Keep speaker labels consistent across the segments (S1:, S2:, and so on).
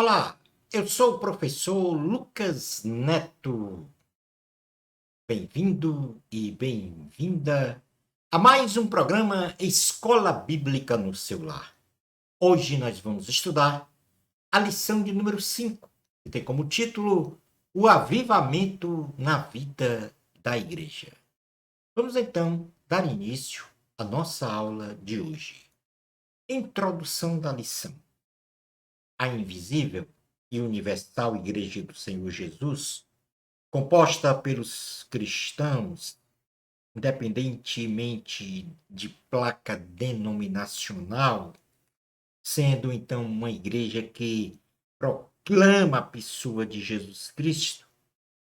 S1: Olá, eu sou o professor Lucas Neto. Bem-vindo e bem-vinda a mais um programa Escola Bíblica no seu lar. Hoje nós vamos estudar a lição de número 5, que tem como título O Avivamento na Vida da Igreja. Vamos então dar início à nossa aula de hoje. Introdução da lição. A invisível e universal Igreja do Senhor Jesus, composta pelos cristãos, independentemente de placa denominacional, sendo então uma igreja que proclama a pessoa de Jesus Cristo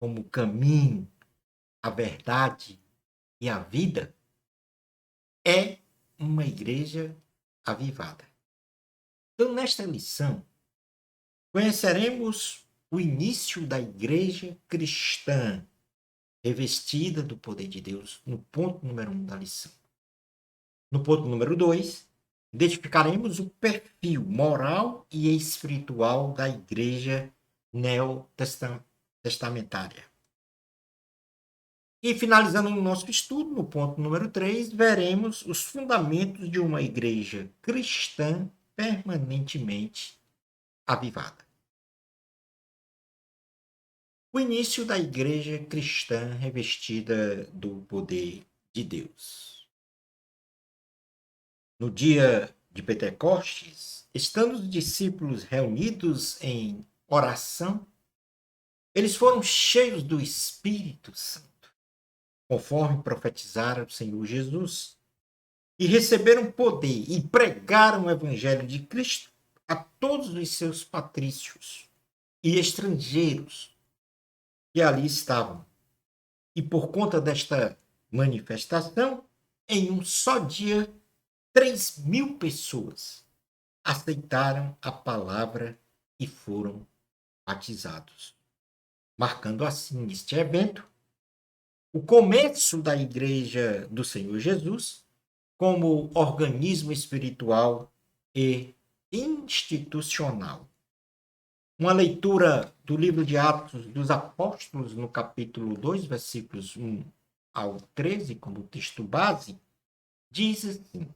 S1: como o caminho, a verdade e a vida, é uma igreja avivada. Então, nesta lição, conheceremos o início da igreja cristã, revestida do poder de Deus, no ponto número 1 da lição. No ponto número 2, identificaremos o perfil moral e espiritual da igreja neotestamentária. E finalizando o nosso estudo, no ponto número 3, veremos os fundamentos de uma igreja cristã permanentemente avivada. O início da igreja cristã revestida do poder de Deus. No dia de Pentecostes, estando os discípulos reunidos em oração, eles foram cheios do Espírito Santo, conforme profetizara o Senhor Jesus, e receberam poder e pregaram o evangelho de Cristo a todos os seus patrícios e estrangeiros que ali estavam. E por conta desta manifestação, em um só dia, 3.000 pessoas aceitaram a palavra e foram batizados, marcando assim este evento o começo da Igreja do Senhor Jesus como organismo espiritual e institucional. Uma leitura do livro de Atos dos Apóstolos, no capítulo 2, versículos 1 ao 13, como texto base, diz assim: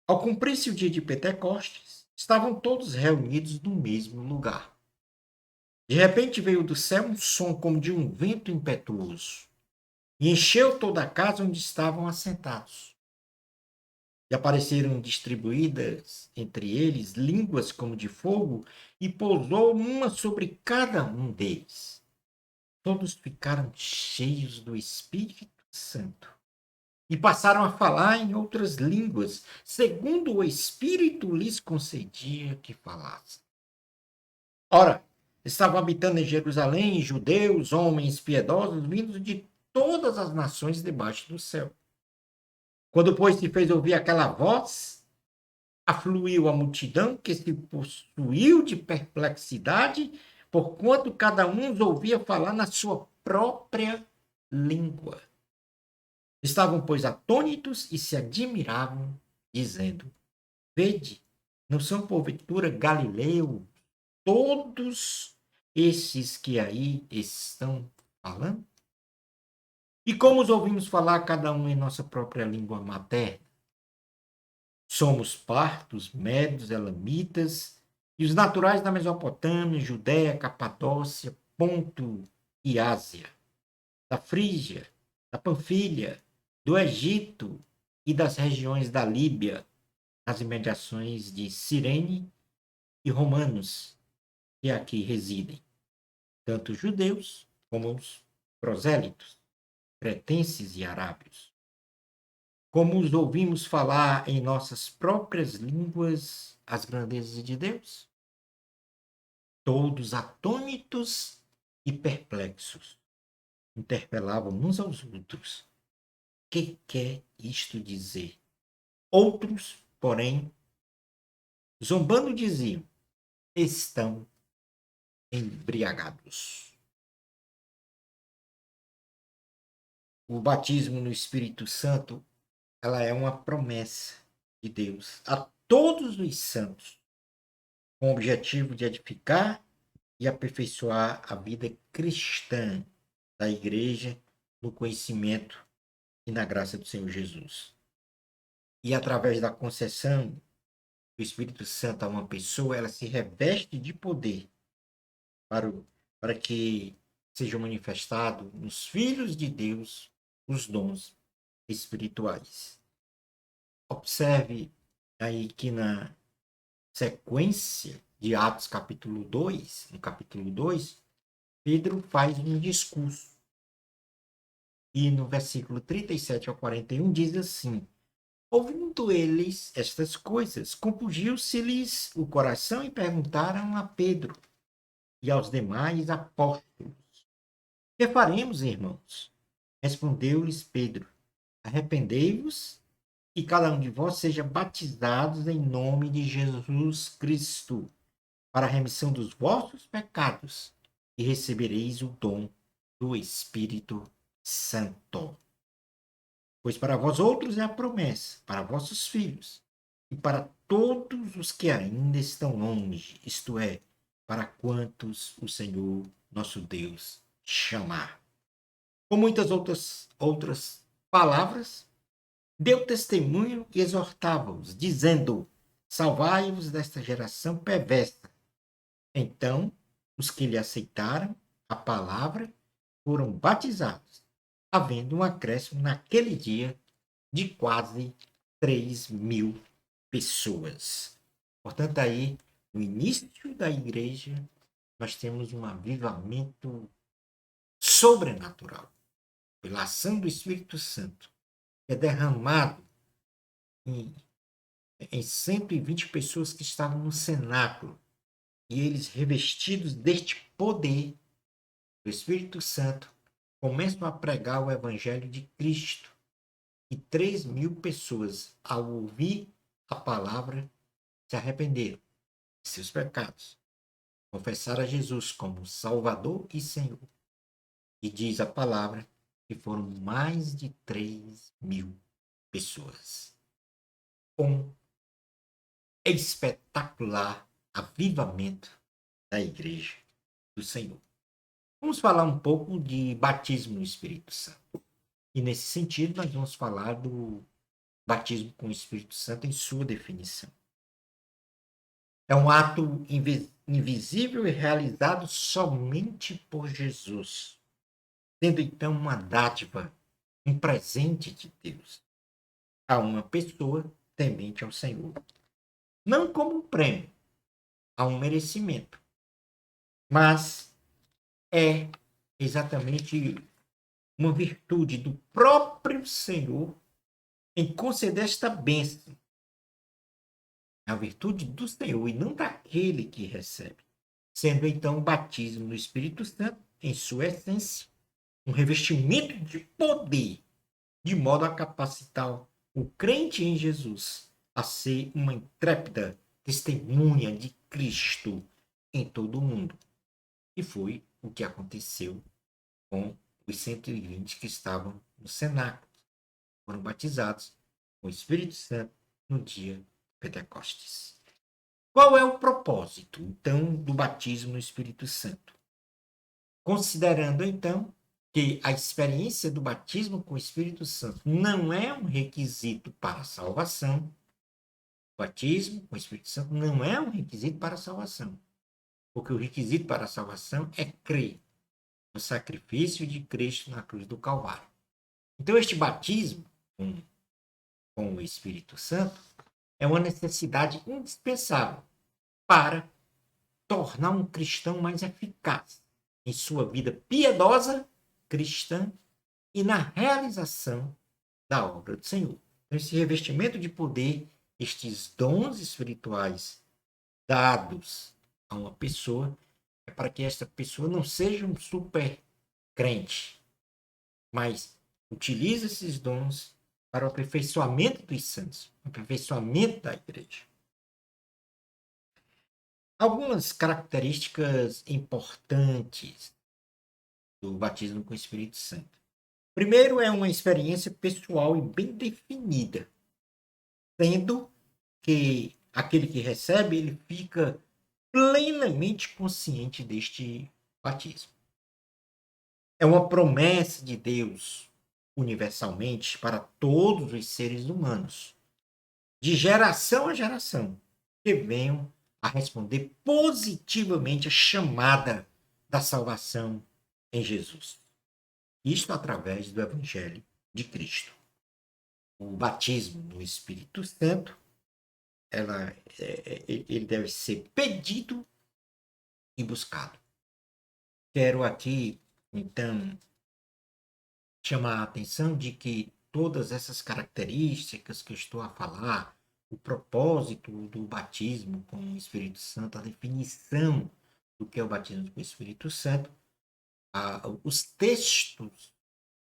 S1: Ao cumprir-se o dia de Pentecostes, estavam todos reunidos no mesmo lugar. De repente veio do céu um som como de um vento impetuoso e encheu toda a casa onde estavam assentados. E apareceram distribuídas entre eles línguas como de fogo e pousou uma sobre cada um deles. Todos ficaram cheios do Espírito Santo e passaram a falar em outras línguas, segundo o Espírito lhes concedia que falassem. Ora, estavam habitando em Jerusalém judeus, homens piedosos, vindos de todas as nações debaixo do céu. Quando, pois, se fez ouvir aquela voz, afluiu a multidão que se possuiu de perplexidade, porquanto cada um os ouvia falar na sua própria língua. Estavam, pois, atônitos e se admiravam, dizendo: Vede, não são porventura Galileu todos esses que aí estão falando? E como os ouvimos falar cada um em nossa própria língua materna? Somos partos, médios, elamitas, e os naturais da Mesopotâmia, Judéia, Capadócia, Ponto e Ásia, da Frígia, da Panfilha, do Egito e das regiões da Líbia, nas imediações de Cirene e romanos que aqui residem, tanto os judeus como os prosélitos, cretenses e arábios. Como os ouvimos falar em nossas próprias línguas as grandezas de Deus? Todos atônitos e perplexos, interpelavam uns aos outros. Que quer isto dizer? Outros, porém, zombando diziam: estão embriagados. O batismo no Espírito Santo, ela é uma promessa de Deus a todos os santos, com o objetivo de edificar e aperfeiçoar a vida cristã da igreja no conhecimento e na graça do Senhor Jesus. E através da concessão do Espírito Santo a uma pessoa, ela se reveste de poder para, para que sejam manifestados nos filhos de Deus os dons espirituais. Observe aí que na sequência de Atos capítulo 2, no capítulo 2, Pedro faz um discurso. E no versículo 37 ao 41 diz assim: ouvindo eles estas coisas, compungiu-se-lhes o coração e perguntaram a Pedro e aos demais apóstolos: que faremos, irmãos? Respondeu-lhes Pedro: arrependei-vos e cada um de vós seja batizado em nome de Jesus Cristo para a remissão dos vossos pecados e recebereis o dom do Espírito Santo. Pois para vós outros é a promessa, para vossos filhos, e para todos os que ainda estão longe, isto é, para quantos o Senhor nosso Deus chamar. Com muitas outras palavras, deu testemunho e exortava-os, dizendo: salvai-vos desta geração perversa. Então, os que lhe aceitaram a palavra foram batizados, havendo um acréscimo naquele dia de quase 3.000 pessoas. Portanto, aí, no início da igreja, nós temos um avivamento sobrenatural, pela ação do Espírito Santo, que é derramado em 120 pessoas que estavam no cenáculo, e eles, revestidos deste poder do Espírito Santo, começam a pregar o Evangelho de Cristo. E 3.000 pessoas, ao ouvir a palavra, se arrependeram de seus pecados, confessaram a Jesus como Salvador e Senhor. E diz a palavra que foram mais de 3.000 pessoas. Um espetacular avivamento da Igreja do Senhor. Vamos falar um pouco de batismo no Espírito Santo. E nesse sentido, nós vamos falar do batismo com o Espírito Santo em sua definição. É um ato invisível e realizado somente por Jesus, sendo então uma dádiva, um presente de Deus a uma pessoa temente ao Senhor. Não como um prêmio, a um merecimento, mas é exatamente uma virtude do próprio Senhor em conceder esta bênção. É a virtude do Senhor e não daquele que recebe. Sendo então o batismo no Espírito Santo, em sua essência, um revestimento de poder, de modo a capacitar o crente em Jesus a ser uma intrépida testemunha de Cristo em todo o mundo. E foi o que aconteceu com os 120 que estavam no cenáculo. Foram batizados com o Espírito Santo no dia de Pentecostes. Qual é o propósito, então, do batismo no Espírito Santo? Considerando, então, que a experiência do batismo com o Espírito Santo não é um requisito para a salvação, o batismo com o Espírito Santo não é um requisito para a salvação, porque o requisito para a salvação é crer no sacrifício de Cristo na cruz do Calvário. Então, este batismo com o Espírito Santo é uma necessidade indispensável para tornar um cristão mais eficaz em sua vida piedosa cristã e na realização da obra do Senhor. Então, esse revestimento de poder, estes dons espirituais dados a uma pessoa, é para que esta pessoa não seja um super crente, mas utilize esses dons para o aperfeiçoamento dos santos, o aperfeiçoamento da igreja. Algumas características importantes do batismo com o Espírito Santo. Primeiro, é uma experiência pessoal e bem definida, sendo que aquele que recebe, ele fica plenamente consciente deste batismo. É uma promessa de Deus universalmente para todos os seres humanos, de geração a geração, que venham a responder positivamente a chamada da salvação em Jesus. Isto através do Evangelho de Cristo. O batismo no Espírito Santo, ele deve ser pedido e buscado. Quero aqui, então, chamar a atenção de que todas essas características que eu estou a falar, o propósito do batismo com o Espírito Santo, a definição do que é o batismo com o Espírito Santo, os textos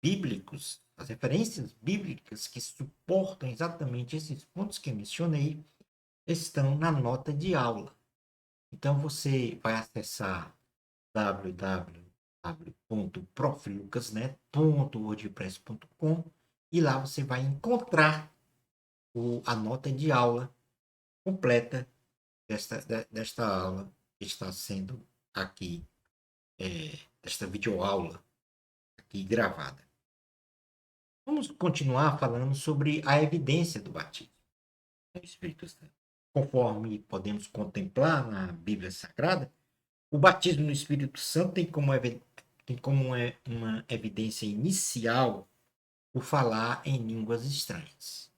S1: bíblicos, as referências bíblicas que suportam exatamente esses pontos que eu mencionei, estão na nota de aula. Então você vai acessar www.proflucasnet.wordpress.com e lá você vai encontrar a nota de aula completa desta aula que está sendo aqui, desta videoaula aqui gravada. Vamos continuar falando sobre a evidência do batismo do Espírito Santo. Conforme podemos contemplar na Bíblia Sagrada, o batismo no Espírito Santo tem como uma evidência inicial o falar em línguas estranhas,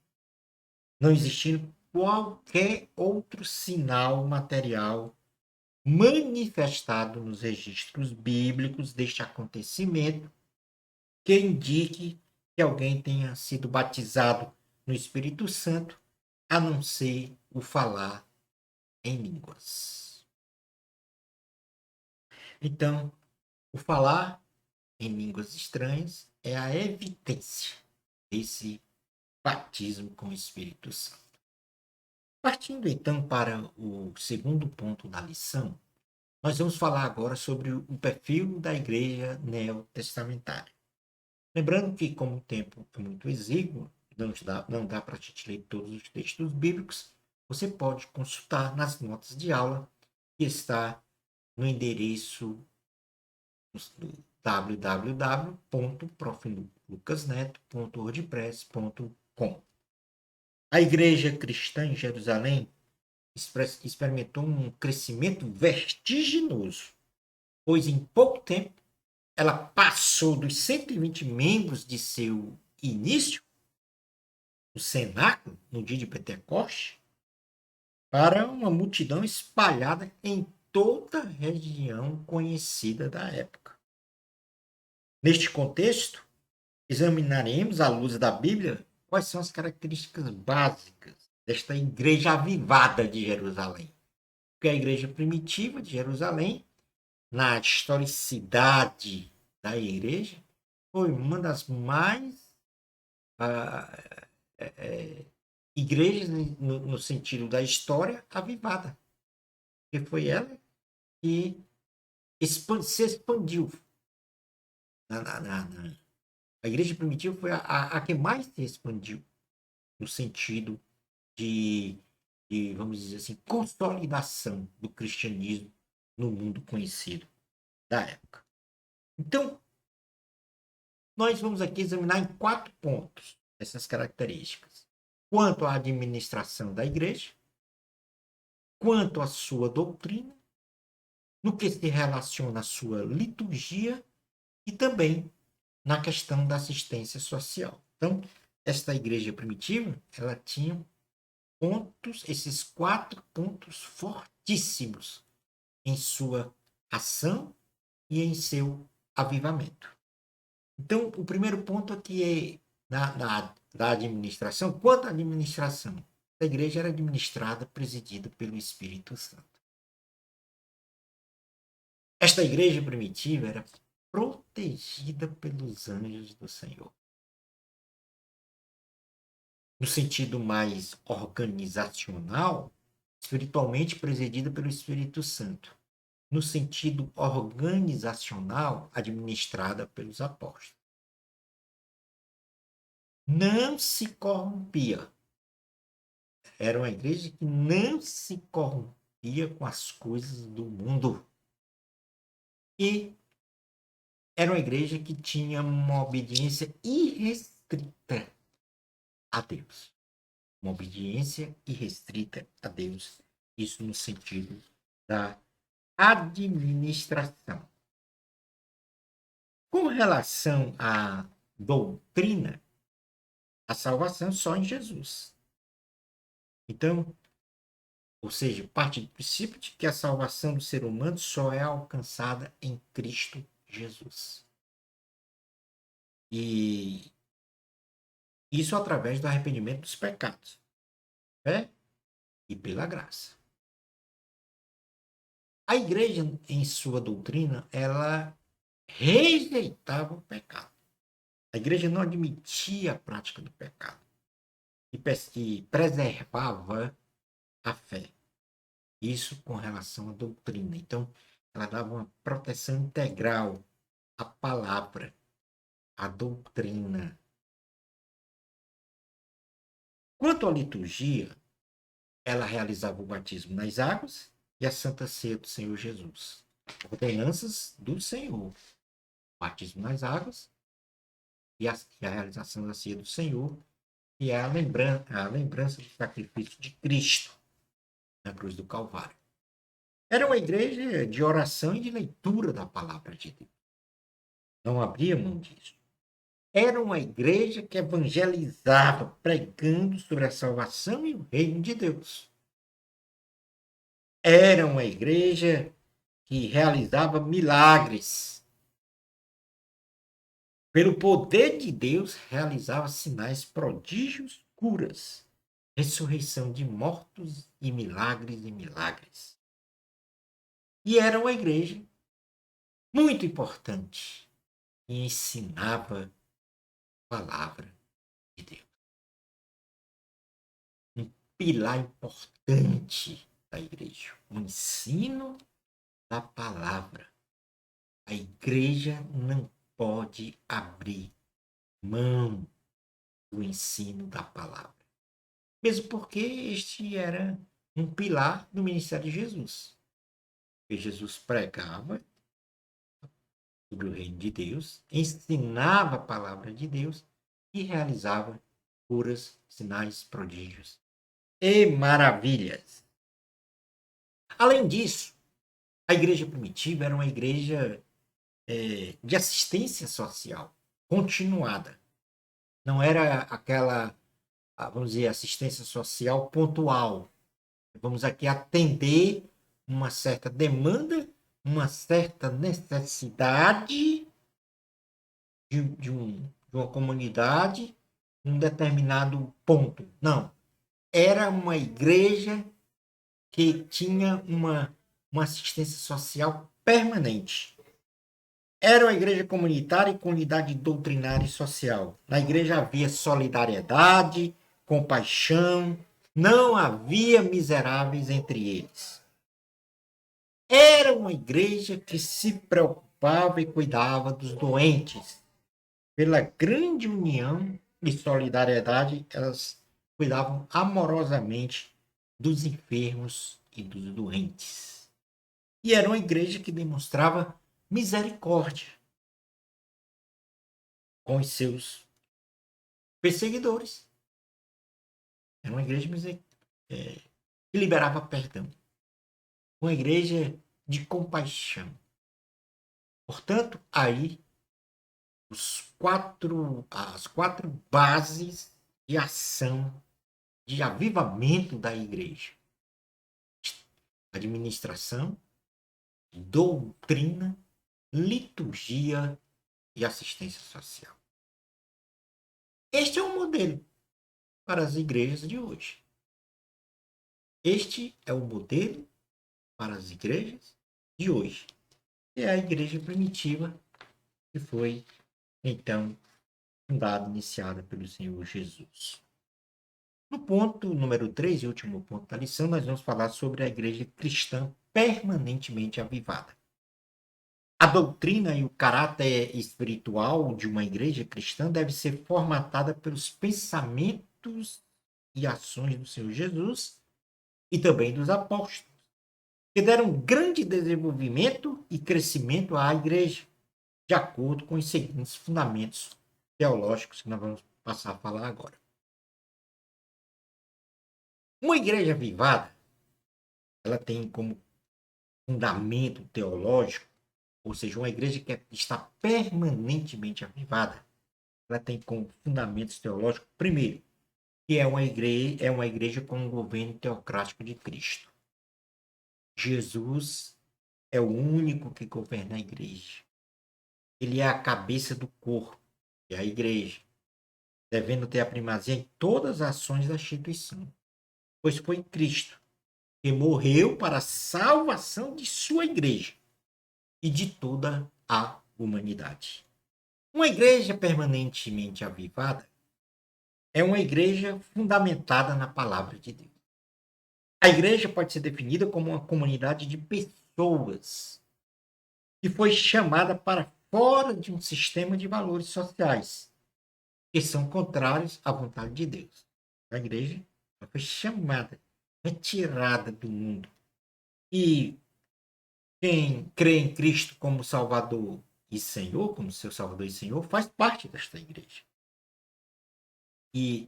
S1: não existindo qualquer outro sinal material manifestado nos registros bíblicos deste acontecimento que indique que alguém tenha sido batizado no Espírito Santo, a não ser o falar em línguas. Então, o falar em línguas estranhas é a evidência desse batismo com o Espírito Santo. Partindo então para o segundo ponto da lição, nós vamos falar agora sobre o perfil da igreja neotestamentária. Lembrando que, como o tempo é muito exíguo, não dá para a gente ler todos os textos bíblicos, você pode consultar nas notas de aula, que está no endereço www.proflucasneto.wordpress.com. A igreja cristã em Jerusalém experimentou um crescimento vertiginoso, pois em pouco tempo ela passou dos 120 membros de seu início, o cenáculo, no dia de Pentecoste, para uma multidão espalhada em toda a região conhecida da época. Neste contexto, examinaremos, à luz da Bíblia, quais são as características básicas desta igreja avivada de Jerusalém. Porque a igreja primitiva de Jerusalém, na historicidade da igreja, foi uma das mais igrejas, no sentido da história, avivada. Porque foi ela que se expandiu. A igreja primitiva foi a que mais se expandiu, no sentido de, vamos dizer assim, consolidação do cristianismo no mundo conhecido da época. Então, nós vamos aqui examinar em 4 pontos essas características. Quanto à administração da igreja, quanto à sua doutrina, no que se relaciona à sua liturgia e também na questão da assistência social. Então, esta igreja primitiva, ela tinha esses 4 pontos fortíssimos em sua ação e em seu avivamento. Então, o primeiro ponto aqui é da administração. Quanto à administração, a igreja era administrada, presidida pelo Espírito Santo. Esta igreja primitiva era protegida pelos anjos do Senhor. No sentido mais organizacional, espiritualmente presidida pelo Espírito Santo. No sentido organizacional, administrada pelos apóstolos. Não se corrompia. Era uma igreja que não se preocupia com as coisas do mundo. E era uma igreja que tinha uma obediência irrestrita a Deus. Uma obediência irrestrita a Deus. Isso no sentido da administração. Com relação à doutrina, a salvação só em Jesus. Então, ou seja, parte do princípio de que a salvação do ser humano só é alcançada em Cristo Jesus. E isso através do arrependimento dos pecados, né? E pela graça. A igreja, em sua doutrina, ela rejeitava o pecado. A igreja não admitia a prática do pecado e preservava a fé. Isso com relação à doutrina. Então, ela dava uma proteção integral à palavra, à doutrina. Quanto à liturgia, ela realizava o batismo nas águas e a Santa Ceia do Senhor Jesus. Ordenanças do Senhor. Batismo nas águas e a realização da Ceia do Senhor, que é a lembrança do sacrifício de Cristo na cruz do Calvário. Era uma igreja de oração e de leitura da palavra de Deus. Não abria mão disso. Era uma igreja que evangelizava, pregando sobre a salvação e o reino de Deus. Era uma igreja que realizava milagres. Pelo poder de Deus, realizava sinais, prodígios, curas, ressurreição de mortos e milagres e milagres. E era uma igreja muito importante que ensinava a palavra de Deus. Um pilar importante da igreja, o ensino da palavra. A igreja não pode abrir mão do ensino da palavra. Mesmo porque este era um pilar do ministério de Jesus. E Jesus pregava sobre o reino de Deus, ensinava a palavra de Deus e realizava curas, sinais, prodígios e maravilhas. Além disso, a igreja primitiva era uma igreja de assistência social continuada. Não era aquela, vamos dizer, assistência social pontual. Vamos aqui atender uma certa demanda, uma certa necessidade de uma comunidade, um determinado ponto. Não. Era uma igreja que tinha uma assistência social permanente. Era uma igreja comunitária e com unidade doutrinária e social. Na igreja havia solidariedade, compaixão, não havia miseráveis entre eles. Era uma igreja que se preocupava e cuidava dos doentes. Pela grande união e solidariedade, elas cuidavam amorosamente dos enfermos e dos doentes. E era uma igreja que demonstrava misericórdia com os seus perseguidores. Era uma igreja que liberava perdão. Uma igreja de compaixão. Portanto, aí as quatro bases de ação, de avivamento da igreja: administração, doutrina, liturgia e assistência social. Este é o modelo para as igrejas de hoje. Este é o modelo para as igrejas de hoje. E é a igreja primitiva que foi, então, fundada, iniciada pelo Senhor Jesus. No ponto número 3 e último ponto da lição, nós vamos falar sobre a igreja cristã permanentemente avivada. A doutrina e o caráter espiritual de uma igreja cristã deve ser formatada pelos pensamentos e ações do Senhor Jesus e também dos apóstolos. que deram grande desenvolvimento e crescimento à igreja, de acordo com os seguintes fundamentos teológicos que nós vamos passar a falar agora. Uma igreja avivada, ela tem como fundamento teológico, ou seja, uma igreja que está permanentemente avivada, ela tem como fundamentos teológicos, primeiro, que é uma igreja com um governo teocrático de Cristo. Jesus é o único que governa a igreja. Ele é a cabeça do corpo, que é a igreja, devendo ter a primazia em todas as ações da instituição, pois foi Cristo que morreu para a salvação de sua igreja e de toda a humanidade. Uma igreja permanentemente avivada é uma igreja fundamentada na palavra de Deus. A igreja pode ser definida como uma comunidade de pessoas que foi chamada para fora de um sistema de valores sociais que são contrários à vontade de Deus. A igreja foi chamada, retirada do mundo. E quem crê em Cristo como Salvador e Senhor, como seu Salvador e Senhor, faz parte desta igreja. E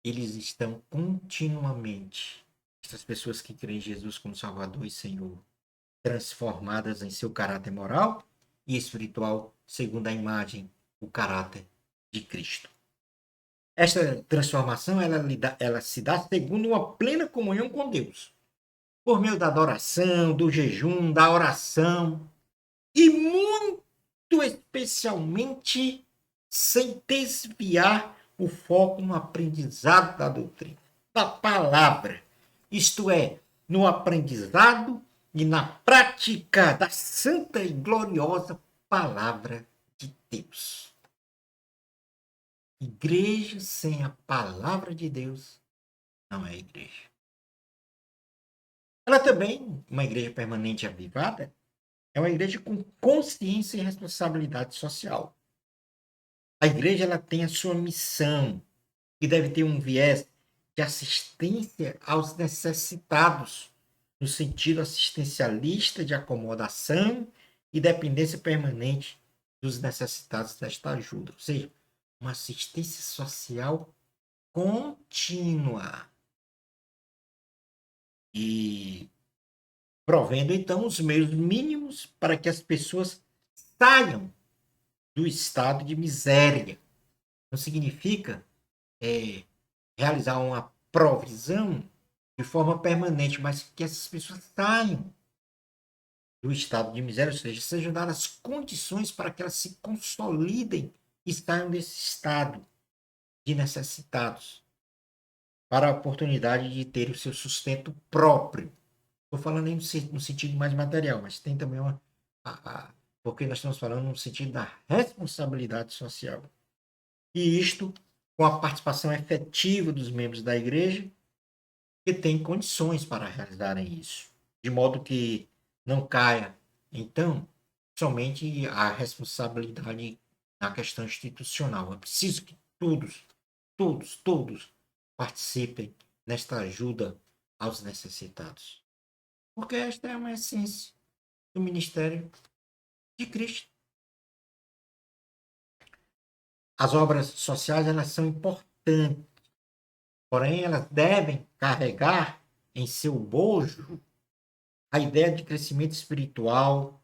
S1: eles estão continuamente, essas pessoas que creem em Jesus como Salvador e Senhor, transformadas em seu caráter moral e espiritual, segundo a imagem, o caráter de Cristo. Esta transformação ela se dá segundo uma plena comunhão com Deus, por meio da adoração, do jejum, da oração, e muito especialmente sem desviar o foco no aprendizado da doutrina, da palavra, isto é, no aprendizado e na prática da santa e gloriosa palavra de Deus. Igreja sem a palavra de Deus não é igreja. Ela também, uma igreja permanente avivada, é uma igreja com consciência e responsabilidade social. A igreja ela tem a sua missão, que deve ter um viés de assistência aos necessitados, no sentido assistencialista de acomodação e dependência permanente dos necessitados desta ajuda. Ou seja, uma assistência social contínua. E provendo, então, os meios mínimos para que as pessoas saiam do estado de miséria. Não significa realizar uma provisão de forma permanente, mas que essas pessoas saiam do estado de miséria, ou seja, sejam dadas condições para que elas se consolidem e saiam desse estado de necessitados, para a oportunidade de ter o seu sustento próprio. Estou falando aí no sentido mais material, mas tem também porque nós estamos falando no sentido da responsabilidade social. E isto com a participação efetiva dos membros da igreja, que têm condições para realizarem isso, de modo que não caia, então, somente a responsabilidade na questão institucional. É preciso que todos participem nesta ajuda aos necessitados. Porque esta é uma essência do ministério de Cristo. As obras sociais, elas são importantes, porém elas devem carregar em seu bojo a ideia de crescimento espiritual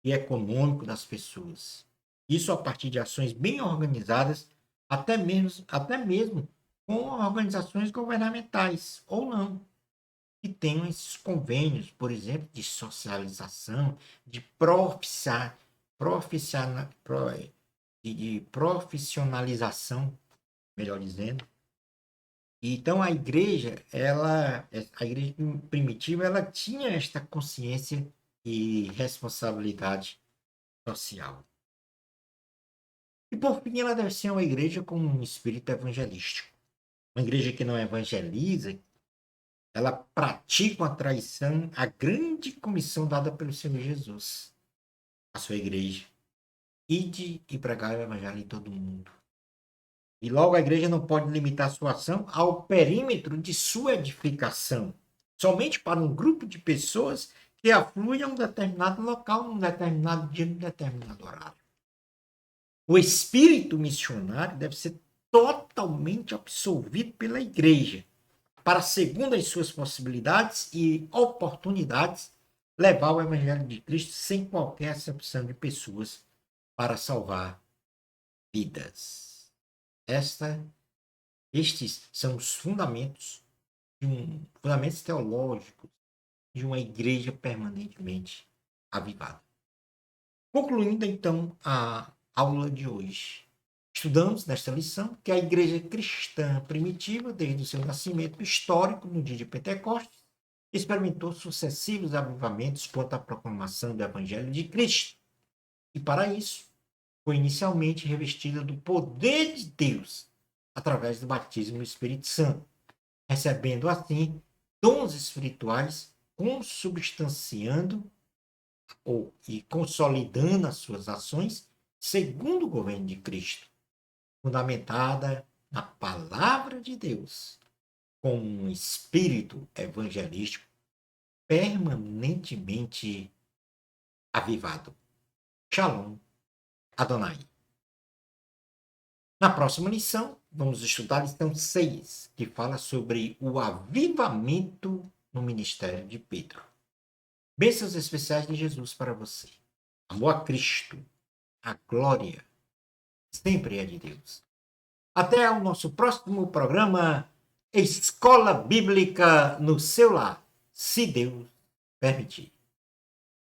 S1: e econômico das pessoas. Isso a partir de ações bem organizadas, até mesmo com organizações governamentais, ou não, que tenham esses convênios, por exemplo, de socialização, de profissionalização, melhor dizendo. Então a igreja primitiva, ela tinha esta consciência e responsabilidade social. E por fim, ela deve ser uma igreja com um espírito evangelístico. Uma igreja que não evangeliza, ela pratica uma traição à grande comissão dada pelo Senhor Jesus, a sua igreja. Ide e pregai o evangelho em todo mundo. E logo a igreja não pode limitar sua ação ao perímetro de sua edificação, somente para um grupo de pessoas que aflui a um determinado local, num determinado dia, num determinado horário. O espírito missionário deve ser totalmente absorvido pela igreja, para, segundo as suas possibilidades e oportunidades, levar o evangelho de Cristo sem qualquer acepção de pessoas para salvar vidas. Estes são os fundamentos fundamentos teológicos de uma igreja permanentemente avivada. Concluindo então a aula de hoje, estudamos nesta lição que a igreja cristã primitiva, desde o seu nascimento histórico no dia de Pentecostes, experimentou sucessivos avivamentos quanto à proclamação do Evangelho de Cristo. E para isso, foi inicialmente revestida do poder de Deus através do batismo no Espírito Santo, recebendo assim dons espirituais, consubstanciando e consolidando as suas ações segundo o governo de Cristo, fundamentada na palavra de Deus, com um espírito evangelístico permanentemente avivado. Shalom Adonai. Na próxima lição, vamos estudar a lição 6, que fala sobre o avivamento no ministério de Pedro. Bênçãos especiais de Jesus para você. Amor a Cristo, a glória sempre é de Deus. Até o nosso próximo programa Escola Bíblica no seu lar, se Deus permitir.